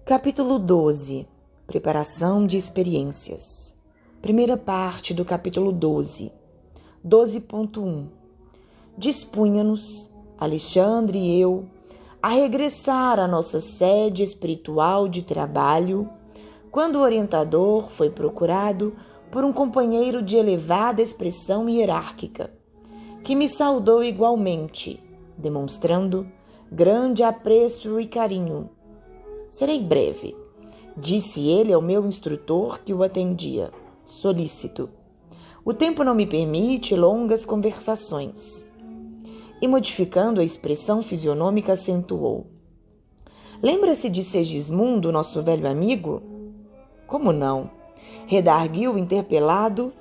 Capítulo 12. Preparação de experiências. Primeira parte do capítulo 12. 12.1. Dispunha-nos, Alexandre e eu, a regressar à nossa sede espiritual de trabalho, quando o orientador foi procurado por um companheiro de elevada expressão hierárquica, que me saudou igualmente, demonstrando grande apreço e carinho. Serei breve, disse ele ao meu instrutor que o atendia, solícito. O tempo não me permite longas conversações. E modificando a expressão fisionômica, acentuou. Lembra-se de Segismundo, nosso velho amigo? Como não? Redarguiu interpelado.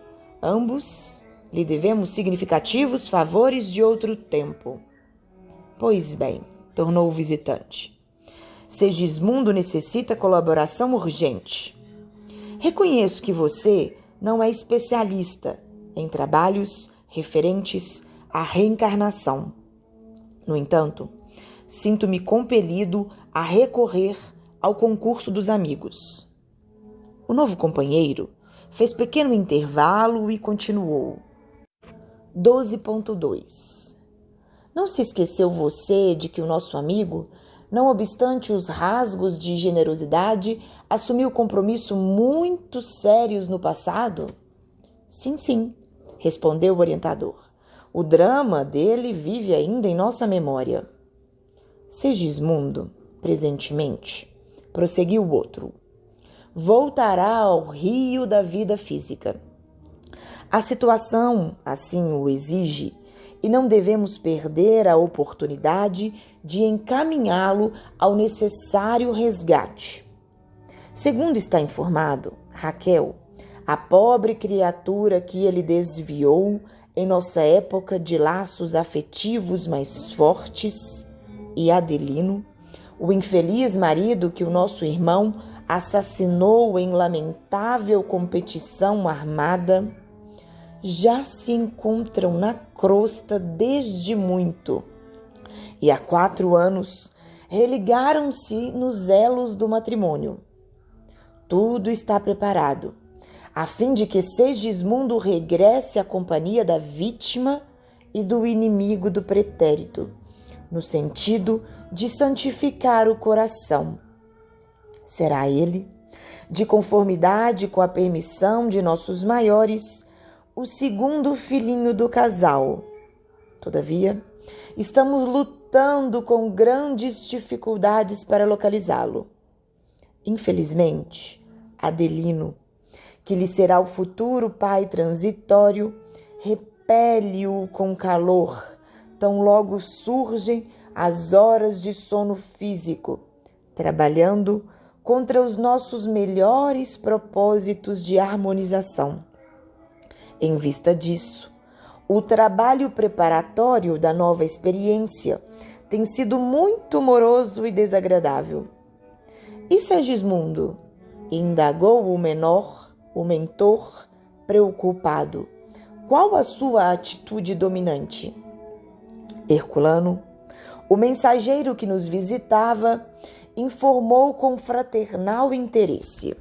Ambos lhe devemos significativos favores de outro tempo. Pois bem, tornou o visitante. Segismundo necessita colaboração urgente. Reconheço que você não é especialista em trabalhos referentes à reencarnação. No entanto, sinto-me compelido a recorrer ao concurso dos amigos. O novo companheiro fez pequeno intervalo e continuou. 12.2. Não se esqueceu você de que o nosso amigo, não obstante os rasgos de generosidade, assumiu compromissos muito sérios no passado? Sim, respondeu o orientador. O drama dele vive ainda em nossa memória. Segismundo, presentemente, prosseguiu o outro, voltará ao rio da vida física. A situação assim o exige, e não devemos perder a oportunidade de encaminhá-lo ao necessário resgate. Segundo está informado, Raquel, a pobre criatura que ele desviou em nossa época de laços afetivos mais fortes, e Adelino, o infeliz marido que o nosso irmão assassinou em lamentável competição armada, já se encontram na crosta desde muito, e há 4 anos religaram-se nos elos do matrimônio. Tudo está preparado, a fim de que Segismundo regresse à companhia da vítima e do inimigo do pretérito, no sentido de santificar o coração. Será ele, de conformidade com a permissão de nossos maiores, o segundo filhinho do casal. Todavia, estamos lutando com grandes dificuldades para localizá-lo. Infelizmente, Adelino, que lhe será o futuro pai transitório, repele-o com calor, tão logo surgem as horas de sono físico, trabalhando contra os nossos melhores propósitos de harmonização. Em vista disso, o trabalho preparatório da nova experiência tem sido muito moroso e desagradável. E Segismundo? Indagou o mentor, preocupado. Qual a sua atitude dominante? Herculano, o mensageiro que nos visitava, informou com fraternal interesse.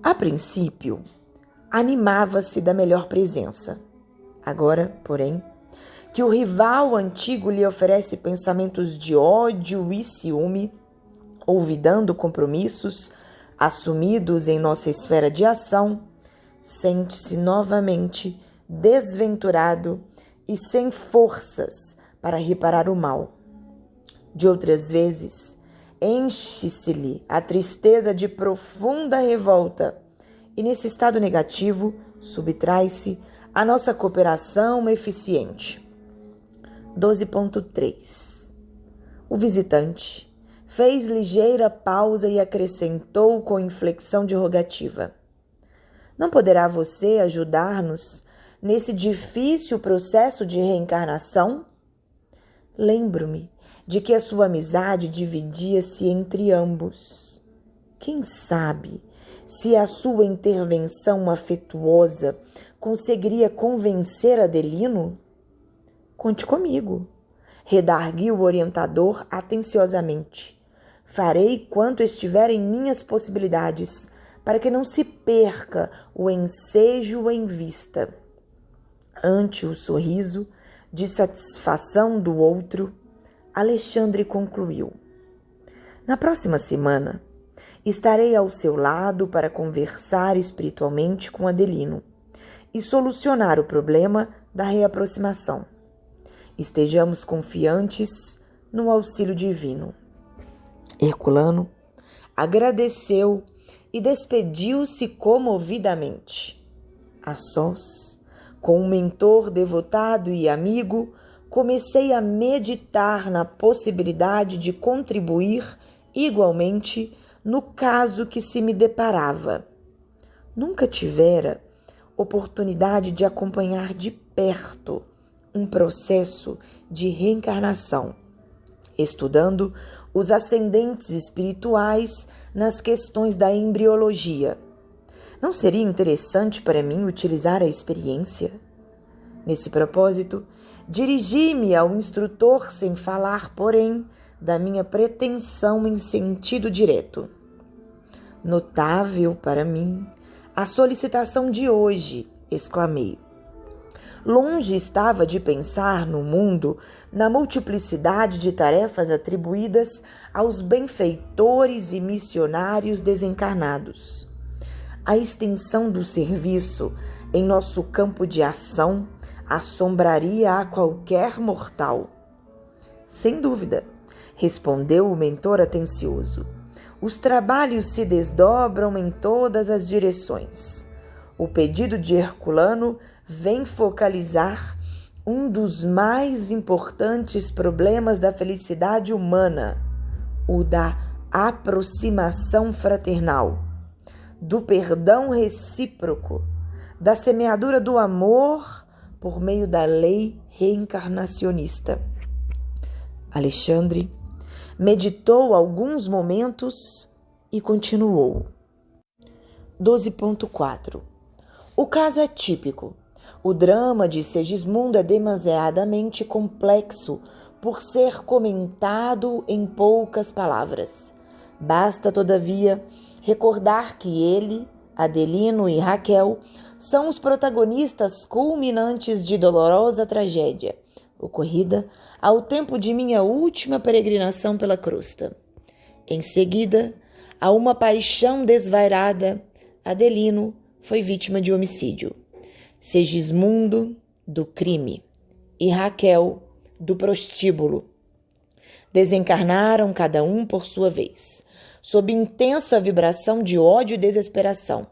A princípio, animava-se da melhor presença. Agora, porém, que o rival antigo lhe oferece pensamentos de ódio e ciúme, olvidando compromissos assumidos em nossa esfera de ação, sente-se novamente desventurado e sem forças para reparar o mal. De outras vezes, enche-se-lhe a tristeza de profunda revolta, e nesse estado negativo subtrai-se a nossa cooperação eficiente. 12.3. O visitante fez ligeira pausa e acrescentou com inflexão de rogativa. Não poderá você ajudar-nos nesse difícil processo de reencarnação? Lembro-me de que a sua amizade dividia-se entre ambos. Quem sabe se a sua intervenção afetuosa conseguiria convencer Adelino? Conte comigo, redarguiu o orientador atenciosamente. Farei quanto estiver em minhas possibilidades, para que não se perca o ensejo em vista. Ante o sorriso de satisfação do outro, Alexandre concluiu: na próxima semana, estarei ao seu lado para conversar espiritualmente com Adelino e solucionar o problema da reaproximação. Estejamos confiantes no auxílio divino. Herculano agradeceu e despediu-se comovidamente. A sós, com um mentor devotado e amigo, comecei a meditar na possibilidade de contribuir igualmente no caso que se me deparava. Nunca tivera oportunidade de acompanhar de perto um processo de reencarnação, estudando os ascendentes espirituais nas questões da embriologia. Não seria interessante para mim utilizar a experiência? Nesse propósito, dirigi-me ao instrutor sem falar, porém, da minha pretensão em sentido direto. Notável para mim a solicitação de hoje, exclamei. Longe estava de pensar no mundo na multiplicidade de tarefas atribuídas aos benfeitores e missionários desencarnados. A extensão do serviço em nosso campo de ação assombraria a qualquer mortal. Sem dúvida, respondeu o mentor atencioso. Os trabalhos se desdobram em todas as direções. O pedido de Herculano vem focalizar um dos mais importantes problemas da felicidade humana, o da aproximação fraternal, do perdão recíproco, da semeadura do amor por meio da lei reencarnacionista. Alexandre meditou alguns momentos e continuou. 12.4 O caso é típico. O drama de Segismundo é demasiadamente complexo por ser comentado em poucas palavras. Basta, todavia, recordar que ele, Adelino e Raquel são os protagonistas culminantes de dolorosa tragédia, ocorrida ao tempo de minha última peregrinação pela crosta. Em seguida, a uma paixão desvairada, Adelino foi vítima de homicídio. Segismundo, do crime, e Raquel, do prostíbulo. Desencarnaram cada um por sua vez, sob intensa vibração de ódio e desesperação,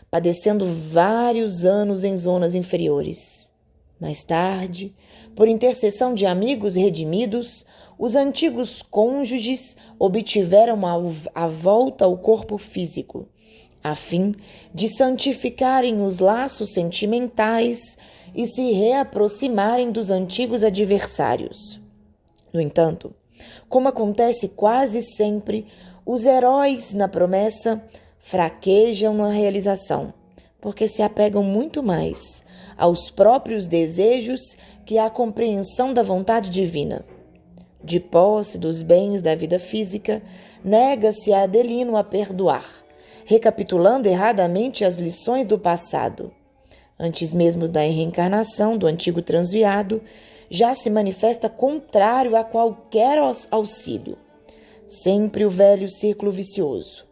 padecendo vários anos em zonas inferiores. Mais tarde, por intercessão de amigos redimidos, os antigos cônjuges obtiveram a volta ao corpo físico, a fim de santificarem os laços sentimentais e se reaproximarem dos antigos adversários. No entanto, como acontece quase sempre, os heróis na promessa fraquejam na realização, porque se apegam muito mais aos próprios desejos que à compreensão da vontade divina. De posse dos bens da vida física, nega-se a Adelino a perdoar, recapitulando erradamente as lições do passado. Antes mesmo da reencarnação do antigo transviado, já se manifesta contrário a qualquer auxílio. Sempre o velho círculo vicioso.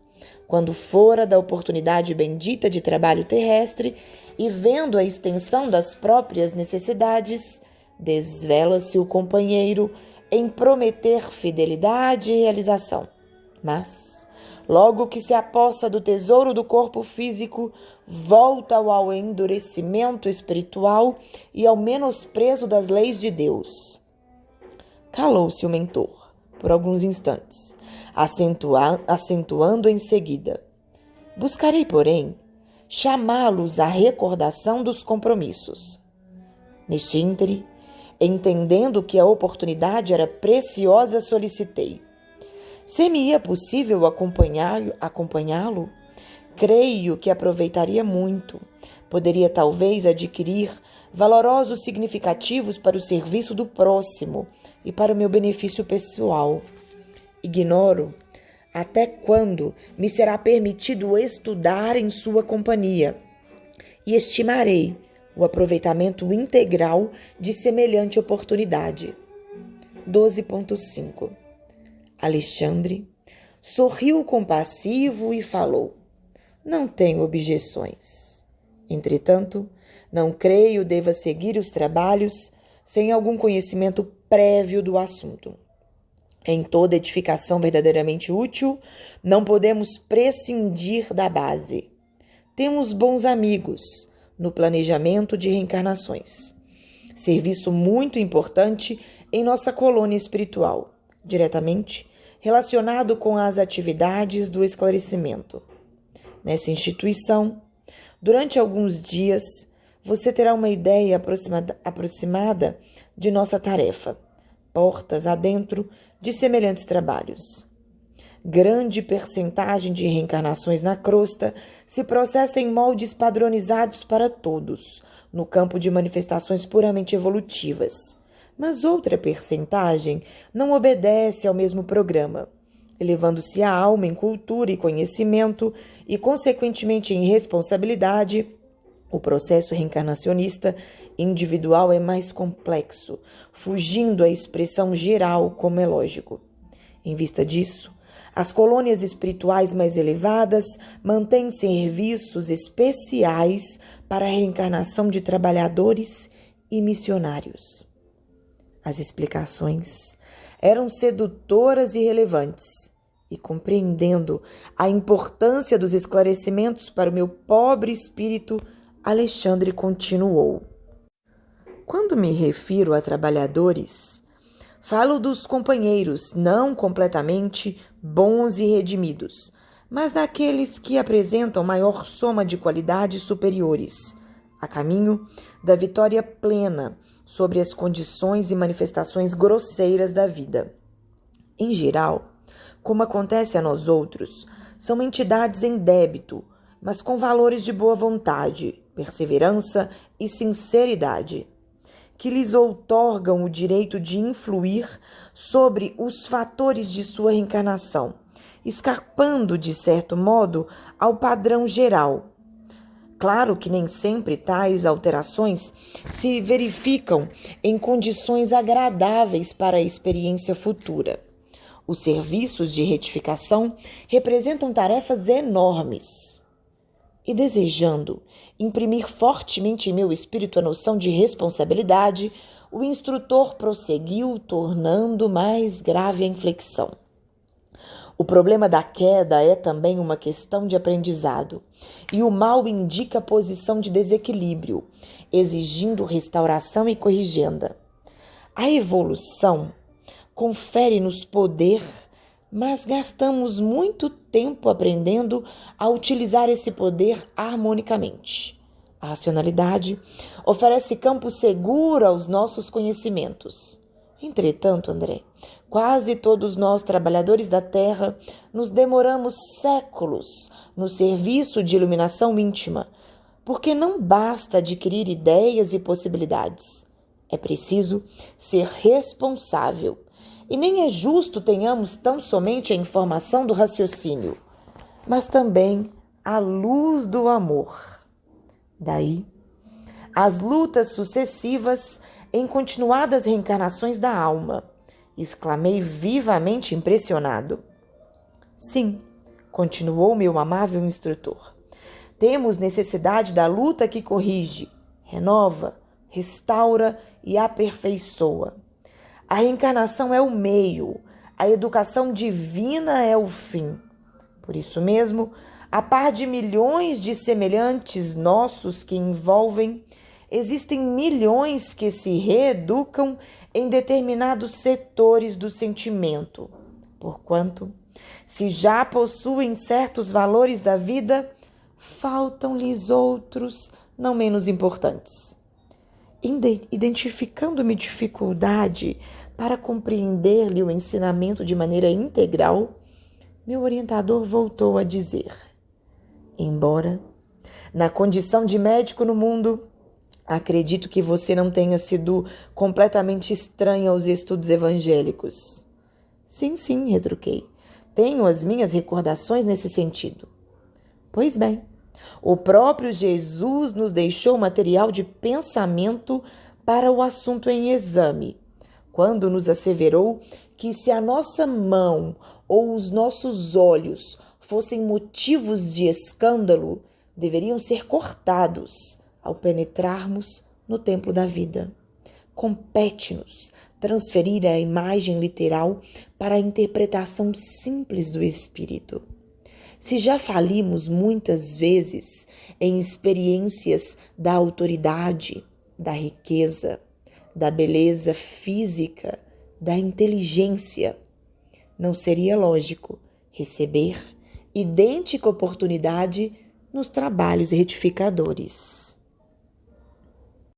Quando fora da oportunidade bendita de trabalho terrestre e vendo a extensão das próprias necessidades, desvela-se o companheiro em prometer fidelidade e realização. Mas, logo que se apossa do tesouro do corpo físico, volta ao endurecimento espiritual e ao menosprezo das leis de Deus. Calou-se o mentor por alguns instantes, acentuando em seguida. Buscarei, porém, chamá-los à recordação dos compromissos. Neste íntere, entendendo que a oportunidade era preciosa, solicitei. Se me ia possível acompanhá-lo, creio que aproveitaria muito. Poderia talvez adquirir valorosos significativos para o serviço do próximo e para o meu benefício pessoal. Ignoro Até quando me será permitido estudar em sua companhia? E estimarei o aproveitamento integral de semelhante oportunidade. 12.5 Alexandre sorriu compassivo e falou: não tenho objeções. Entretanto, não creio deva seguir os trabalhos sem algum conhecimento prévio do assunto. Em toda edificação verdadeiramente útil, não podemos prescindir da base. Temos bons amigos no planejamento de reencarnações. Serviço muito importante em nossa colônia espiritual, diretamente relacionado com as atividades do esclarecimento. Nessa instituição, durante alguns dias, você terá uma ideia aproximada de nossa tarefa, portas adentro de semelhantes trabalhos. Grande percentagem de reencarnações na crosta se processa em moldes padronizados para todos, no campo de manifestações puramente evolutivas. Mas outra percentagem não obedece ao mesmo programa, elevando-se a alma em cultura e conhecimento e, consequentemente, em responsabilidade. O processo reencarnacionista individual é mais complexo, fugindo à expressão geral, como é lógico. Em vista disso, as colônias espirituais mais elevadas mantêm serviços especiais para a reencarnação de trabalhadores e missionários. As explicações eram sedutoras e relevantes, e compreendendo a importância dos esclarecimentos para o meu pobre espírito, Alexandre continuou: quando me refiro a trabalhadores, falo dos companheiros não completamente bons e redimidos, mas daqueles que apresentam maior soma de qualidades superiores, a caminho da vitória plena sobre as condições e manifestações grosseiras da vida. Em geral, como acontece a nós outros, são entidades em débito, mas com valores de boa vontade, perseverança e sinceridade, que lhes outorgam o direito de influir sobre os fatores de sua reencarnação, escapando, de certo modo, ao padrão geral. Claro que nem sempre tais alterações se verificam em condições agradáveis para a experiência futura. Os serviços de retificação representam tarefas enormes. E desejando imprimir fortemente em meu espírito a noção de responsabilidade, o instrutor prosseguiu, tornando mais grave a inflexão. O problema da queda é também uma questão de aprendizado, e o mal indica posição de desequilíbrio, exigindo restauração e corrigenda. A evolução confere-nos poder, mas gastamos muito tempo aprendendo a utilizar esse poder harmonicamente. A racionalidade oferece campo seguro aos nossos conhecimentos. Entretanto, André, quase todos nós, trabalhadores da Terra, nos demoramos séculos no serviço de iluminação íntima, porque não basta adquirir ideias e possibilidades. É preciso ser responsável. E nem é justo tenhamos tão somente a informação do raciocínio, mas também a luz do amor. Daí, as lutas sucessivas em continuadas reencarnações da alma, exclamei vivamente impressionado. Sim, continuou meu amável instrutor, temos necessidade da luta que corrige, renova, restaura e aperfeiçoa. A reencarnação é o meio, a educação divina é o fim. Por isso mesmo, a par de milhões de semelhantes nossos que envolvem, existem milhões que se reeducam em determinados setores do sentimento, porquanto, se já possuem certos valores da vida, faltam-lhes outros não menos importantes. Identificando-me dificuldade para compreender-lhe o ensinamento de maneira integral, meu orientador voltou a dizer: embora, na condição de médico no mundo, acredito que você não tenha sido completamente estranho aos estudos evangélicos. Sim, retruquei. tenho as minhas recordações nesse sentido. Pois bem, o próprio Jesus nos deixou material de pensamento para o assunto em exame, quando nos asseverou que se a nossa mão ou os nossos olhos fossem motivos de escândalo, deveriam ser cortados ao penetrarmos no templo da vida. Compete-nos transferir a imagem literal para a interpretação simples do Espírito. Se já falimos muitas vezes em experiências da autoridade, da riqueza, da beleza física, da inteligência, não seria lógico receber idêntica oportunidade nos trabalhos retificadores.